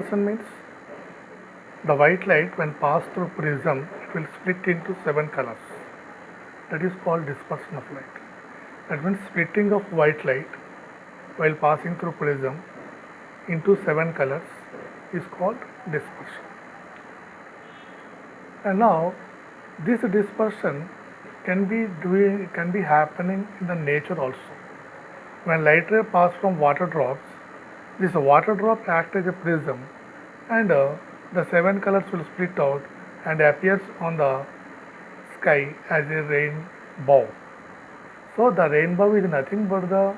dispersion means the white light when passed through prism, it will split into 7 colors. That is called dispersion of light. That means splitting of white light while passing through prism into 7 colors is called dispersion. And now this dispersion can be happening in the nature also. When light ray pass from water drops, this water drop acts as a prism, and the 7 colors will split out and appears on the sky as a rainbow. So the rainbow is nothing but the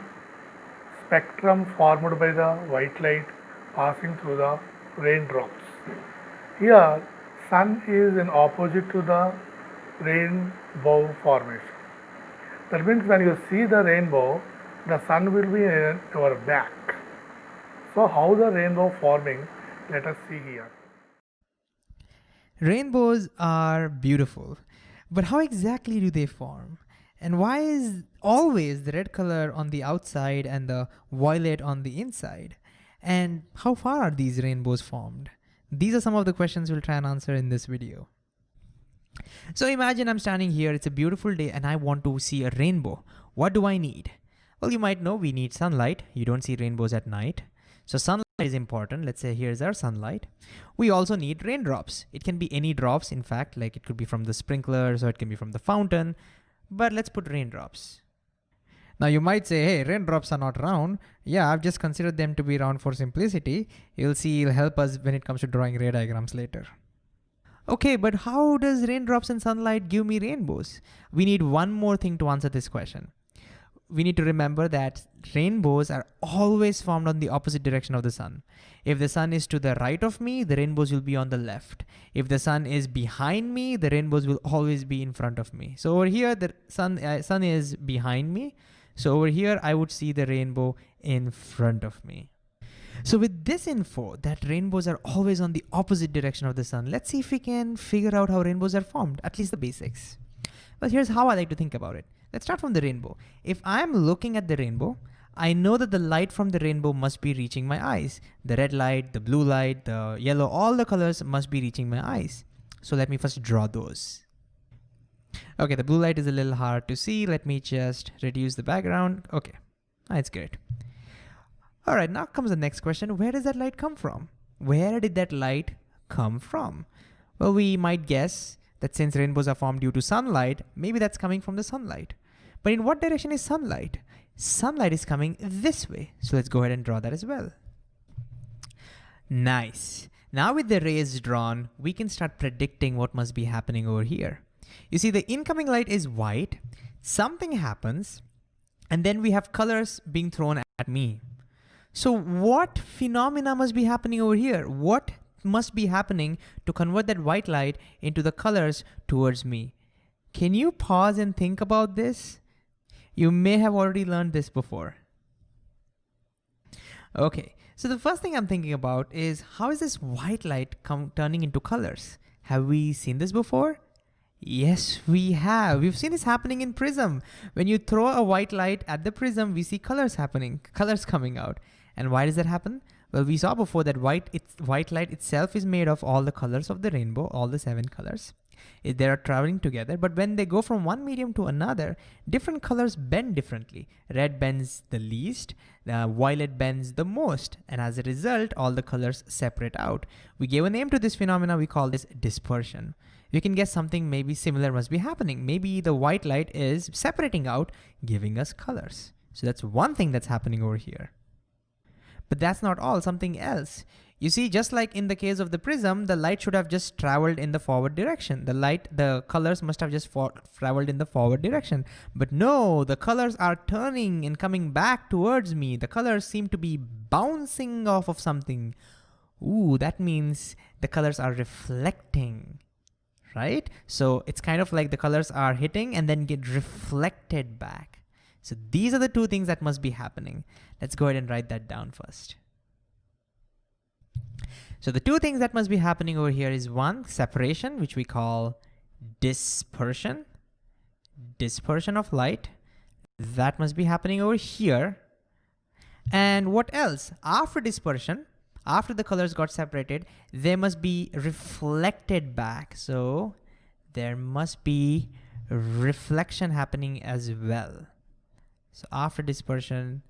spectrum formed by the white light passing through the raindrops. Here, sun is in opposite to the rainbow formation. That means when you see the rainbow, the sun will be in your back. So how the rainbow forming? Let us see here. Rainbows are beautiful, but how exactly do they form? And why is always the red color on the outside and the violet on the inside? And how far are these rainbows formed? These are some of the questions we'll try and answer in this video. So imagine I'm standing here, it's a beautiful day, and I want to see a rainbow. What do I need? Well, you might know we need sunlight. You don't see rainbows at night. So sunlight is important. Let's say here's our sunlight. We also need raindrops. It can be any drops, in fact, like it could be from the sprinklers or it can be from the fountain, but let's put raindrops. Now you might say, hey, raindrops are not round. Yeah, I've just considered them to be round for simplicity. You'll see it'll help us when it comes to drawing ray diagrams later. Okay, but how does raindrops and sunlight give me rainbows? We need one more thing to answer this question. We need to remember that rainbows are always formed on the opposite direction of the sun. If the sun is to the right of me, the rainbows will be on the left. If the sun is behind me, the rainbows will always be in front of me. So over here, the sun is behind me. So over here, I would see the rainbow in front of me. So with this info, that rainbows are always on the opposite direction of the sun, let's see if we can figure out how rainbows are formed, at least the basics. Well, here's how I like to think about it. Let's start from the rainbow. If I'm looking at the rainbow, I know that the light from the rainbow must be reaching my eyes. The red light, the blue light, the yellow, all the colors must be reaching my eyes. So let me first draw those. Okay, the blue light is a little hard to see. Let me just reduce the background. Okay, that's great. All right, now comes the next question. Where does that light come from? Where did that light come from? Well, we might guess that since rainbows are formed due to sunlight, maybe that's coming from the sunlight. But in what direction is sunlight? Sunlight is coming this way. So let's go ahead and draw that as well. Nice. Now with the rays drawn, we can start predicting what must be happening over here. You see, the incoming light is white, something happens, and then we have colors being thrown at me. So what phenomena must be happening over here? What must be happening to convert that white light into the colors towards me? Can you pause and think about this? You may have already learned this before. Okay, so the first thing I'm thinking about is how is this white light turning into colors? Have we seen this before? Yes, we have. We've seen this happening in prism. When you throw a white light at the prism, we see colors happening, colors coming out. And why does that happen? Well, we saw before that white light itself is made of all the colors of the rainbow, all the 7 colors. They are traveling together, but when they go from one medium to another, different colors bend differently. Red bends the least, violet bends the most, and as a result, all the colors separate out. We gave a name to this phenomena, we call this dispersion. You can guess something maybe similar must be happening. Maybe the white light is separating out, giving us colors. So that's one thing that's happening over here. But that's not all, something else. You see, just like in the case of the prism, the light should have just traveled in the forward direction. The colors must have just traveled in the forward direction. But no, the colors are turning and coming back towards me. The colors seem to be bouncing off of something. Ooh, that means the colors are reflecting, right? So it's kind of like the colors are hitting and then get reflected back. So these are the 2 things that must be happening. Let's go ahead and write that down first. So the 2 things that must be happening over here is 1, separation, which we call dispersion of light. That must be happening over here. And what else? After dispersion, after the colors got separated, they must be reflected back. So there must be reflection happening as well. So after dispersion,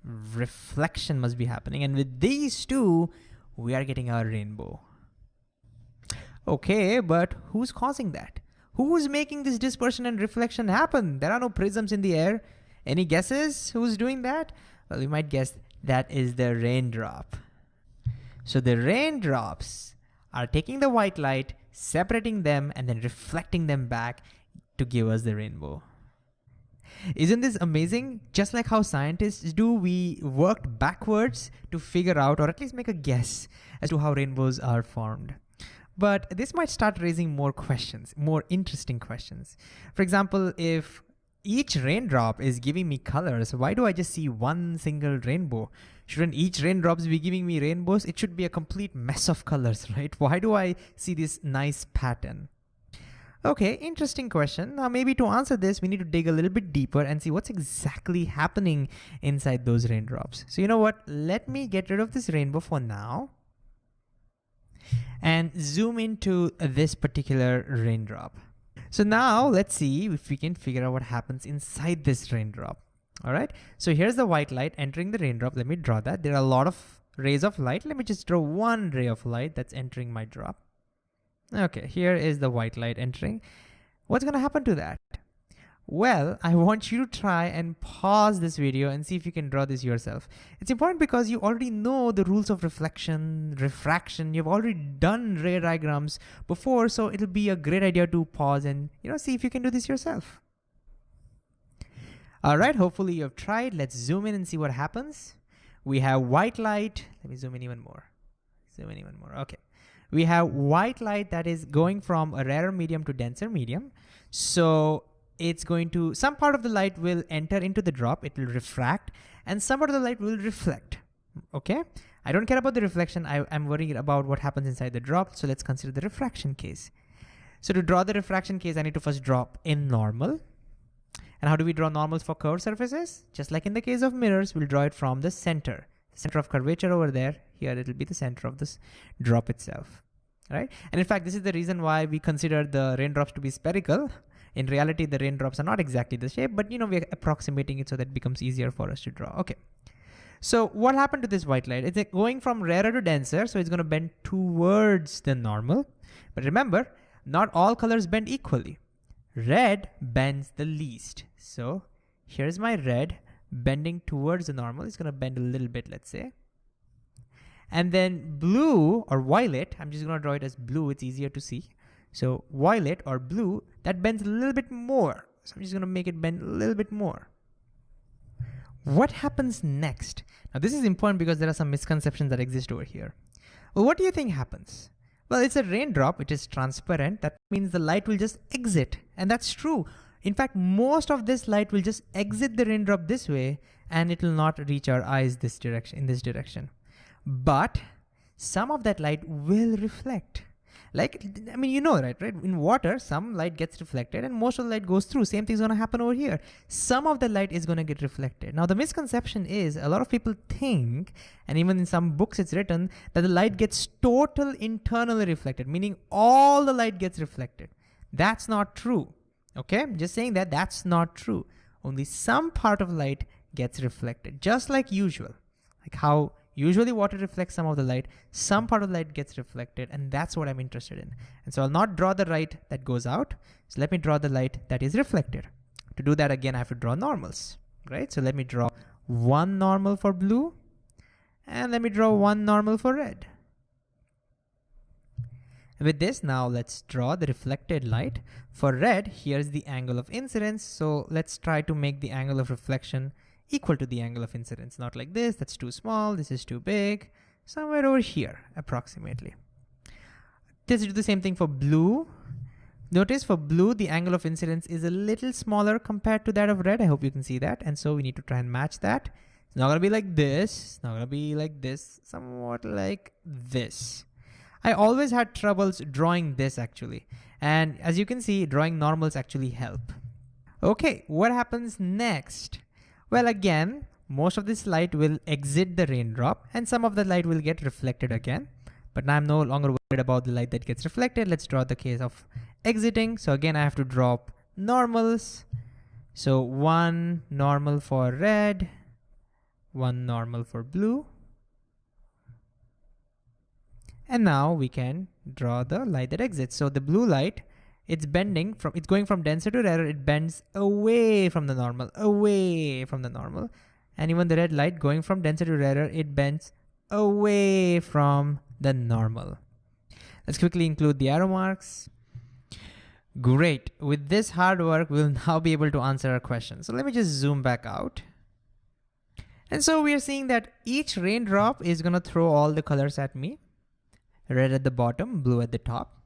reflection must be happening. And with these two, we are getting our rainbow. Okay, but who's causing that? Who's making this dispersion and reflection happen? There are no prisms in the air. Any guesses who's doing that? Well, you might guess that is the raindrop. So the raindrops are taking the white light, separating them, and then reflecting them back to give us the rainbow. Isn't this amazing? Just like how scientists do, we worked backwards to figure out, or at least make a guess, as to how rainbows are formed. But this might start raising more questions, more interesting questions. For example, if each raindrop is giving me colors, why do I just see one single rainbow? Shouldn't each raindrops be giving me rainbows? It should be a complete mess of colors, right? Why do I see this nice pattern? Okay, interesting question. Now maybe to answer this, we need to dig a little bit deeper and see what's exactly happening inside those raindrops. So you know what? Let me get rid of this rainbow for now and zoom into this particular raindrop. So now let's see if we can figure out what happens inside this raindrop. All right, so here's the white light entering the raindrop. Let me draw that. There are a lot of rays of light. Let me just draw one ray of light that's entering my drop. Okay, here is the white light entering. What's gonna happen to that? Well, I want you to try and pause this video and see if you can draw this yourself. It's important because you already know the rules of reflection, refraction. You've already done ray diagrams before, so it'll be a great idea to pause and see if you can do this yourself. All right, hopefully you've tried. Let's zoom in and see what happens. We have white light. Let me zoom in even more. Zoom in even more. Okay. We have white light that is going from a rarer medium to denser medium. So it's going to, some part of the light will enter into the drop, it will refract, and some part of the light will reflect, okay? I don't care about the reflection, I'm worried about what happens inside the drop, so let's consider the refraction case. So to draw the refraction case, I need to first drop in normal. And how do we draw normals for curved surfaces? Just like in the case of mirrors, we'll draw it from the center of curvature over there. Here it'll be the center of this drop itself, right? And in fact, this is the reason why we consider the raindrops to be spherical. In reality, the raindrops are not exactly the shape, but we're approximating it so that it becomes easier for us to draw. Okay. So what happened to this white light? It's going from rarer to denser, so it's going to bend towards the normal. But remember, not all colors bend equally. Red bends the least. So here's my red bending towards the normal. It's going to bend a little bit, let's say. And then blue or violet, I'm just going to draw it as blue. It's easier to see. So violet or blue, that bends a little bit more. So I'm just going to make it bend a little bit more. What happens next? Now this is important because there are some misconceptions that exist over here. Well, what do you think happens? Well, it's a raindrop. It is transparent. That means the light will just exit. And that's true. In fact, most of this light will just exit the raindrop this way, and it will not reach our eyes this direction, in this direction. But some of that light will reflect. Like, I mean, right? In water, some light gets reflected and most of the light goes through. Same thing's gonna happen over here. Some of the light is gonna get reflected. Now, the misconception is a lot of people think, and even in some books it's written, that the light gets total internally reflected, meaning all the light gets reflected. That's not true, okay? I'm just saying that that's not true. Only some part of light gets reflected, just like usual. Like how usually water reflects some of the light, some part of the light gets reflected, and that's what I'm interested in. And so I'll not draw the light that goes out. So let me draw the light that is reflected. To do that, again, I have to draw normals, right? So let me draw one normal for blue, and let me draw one normal for red. And with this, now let's draw the reflected light. For red, here's the angle of incidence. So let's try to make the angle of reflection equal to the angle of incidence. Not like this, that's too small, this is too big. Somewhere over here, approximately. Let's do the same thing for blue. Notice for blue, the angle of incidence is a little smaller compared to that of red. I hope you can see that. And so we need to try and match that. It's not gonna be like this, it's not gonna be like this, somewhat like this. I always had troubles drawing this actually. And as you can see, drawing normals actually help. Okay, what happens next? Well, again, most of this light will exit the raindrop and some of the light will get reflected again. But now I'm no longer worried about the light that gets reflected. Let's draw the case of exiting. So again, I have to drop normals. So one normal for red, one normal for blue. And now we can draw the light that exits. So the blue light, it's going from denser to rarer, it bends away from the normal. And even the red light going from denser to rarer, it bends away from the normal. Let's quickly include the arrow marks. Great. With this hard work, we'll now be able to answer our question. So let me just zoom back out. And so we are seeing that each raindrop is gonna throw all the colors at me. Red at the bottom, blue at the top.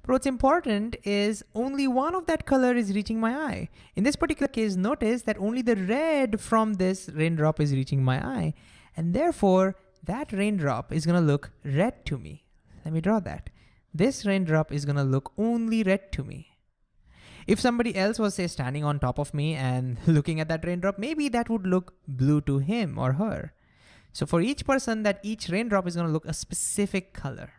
But what's important is only one of that color is reaching my eye. In this particular case, notice that only the red from this raindrop is reaching my eye. And therefore, that raindrop is gonna look red to me. Let me draw that. This raindrop is gonna look only red to me. If somebody else was, say, standing on top of me and looking at that raindrop, maybe that would look blue to him or her. So for each person, that each raindrop is gonna look a specific color.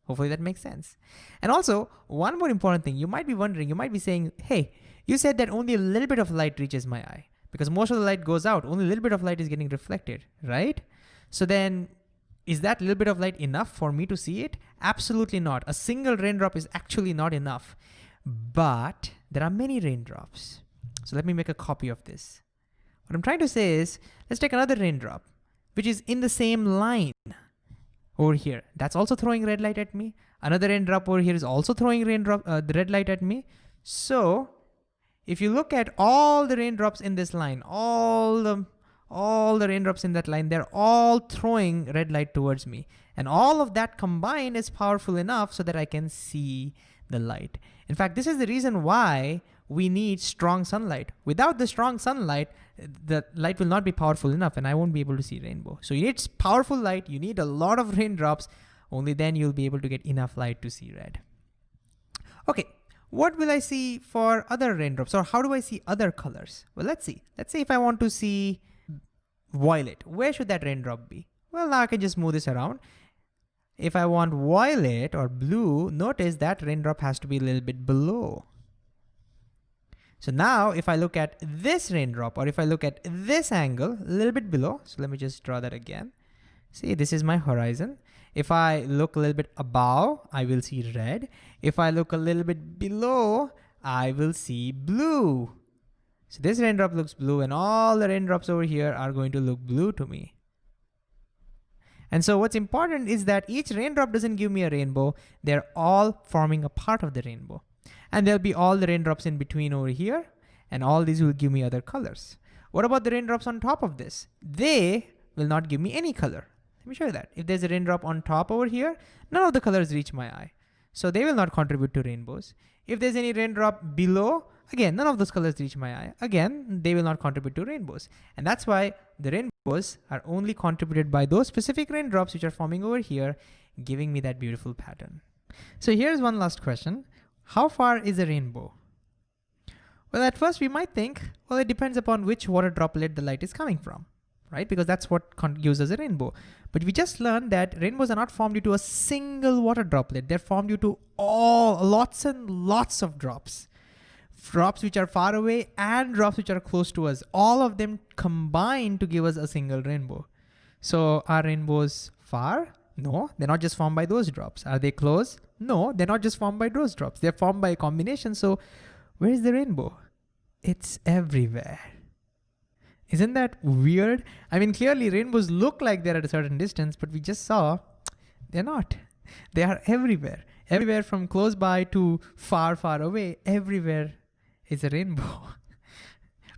Hopefully that makes sense. And also, one more important thing, you might be wondering, you might be saying, hey, you said that only a little bit of light reaches my eye because most of the light goes out, only a little bit of light is getting reflected, right? So then, is that little bit of light enough for me to see it? Absolutely not. A single raindrop is actually not enough, but there are many raindrops. So let me make a copy of this. What I'm trying to say is, let's take another raindrop, which is in the same line. Over here, that's also throwing red light at me. Another raindrop over here is also throwing the red light at me. So if you look at all the raindrops in this line, all the raindrops in that line, they're all throwing red light towards me. And all of that combined is powerful enough so that I can see the light. In fact, this is the reason why we need strong sunlight. Without the strong sunlight, the light will not be powerful enough and I won't be able to see rainbow. So you need powerful light, you need a lot of raindrops, only then you'll be able to get enough light to see red. Okay, what will I see for other raindrops, or how do I see other colors? Well, let's see. Let's say if I want to see violet, where should that raindrop be? Well, now I can just move this around. If I want violet or blue, notice that raindrop has to be a little bit below. So now if I look at this raindrop, or if I look at this angle, a little bit below, so let me just draw that again. See, this is my horizon. If I look a little bit above, I will see red. If I look a little bit below, I will see blue. So this raindrop looks blue and all the raindrops over here are going to look blue to me. And so what's important is that each raindrop doesn't give me a rainbow. They're all forming a part of the rainbow. And there'll be all the raindrops in between over here, and all these will give me other colors. What about the raindrops on top of this? They will not give me any color. Let me show you that. If there's a raindrop on top over here, none of the colors reach my eye. So they will not contribute to rainbows. If there's any raindrop below, again, none of those colors reach my eye. Again, they will not contribute to rainbows. And that's why the rainbows are only contributed by those specific raindrops which are forming over here, giving me that beautiful pattern. So here's one last question. How far is a rainbow? Well, at first we might think, well, it depends upon which water droplet the light is coming from, right? Because that's what gives us a rainbow. But we just learned that rainbows are not formed due to a single water droplet. They're formed due to lots and lots of drops. Drops which are far away and drops which are close to us. All of them combine to give us a single rainbow. So are rainbows far? No, they're not just formed by those drops. Are they close? No, they're not just formed by those drops. They're formed by a combination. So where is the rainbow? It's everywhere. Isn't that weird? I mean, clearly rainbows look like they're at a certain distance, but we just saw they're not. They are everywhere. Everywhere from close by to far, far away, everywhere is a rainbow.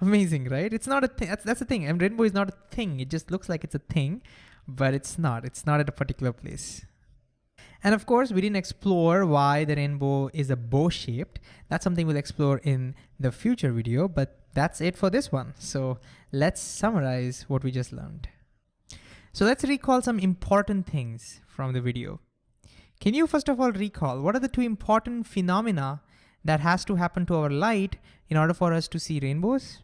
Amazing, right? It's not a thing. That's the thing. And rainbow is not a thing. It just looks like it's a thing, but it's not. It's not at a particular place. And of course, we didn't explore why the rainbow is a bow-shaped. That's something we'll explore in the future video, but that's it for this one. So let's summarize what we just learned. So let's recall some important things from the video. Can you first of all recall what are the two important phenomena that has to happen to our light in order for us to see rainbows?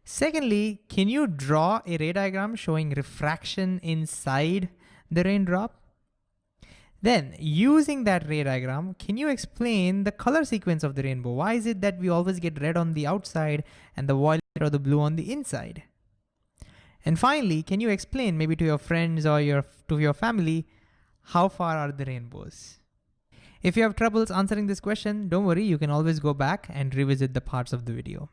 Secondly, can you draw a ray diagram showing refraction inside the raindrop? Then, using that ray diagram, can you explain the color sequence of the rainbow? Why is it that we always get red on the outside and the violet or the blue on the inside? And finally, can you explain maybe to your friends or to your family, how far are the rainbows? If you have troubles answering this question, don't worry, you can always go back and revisit the parts of the video.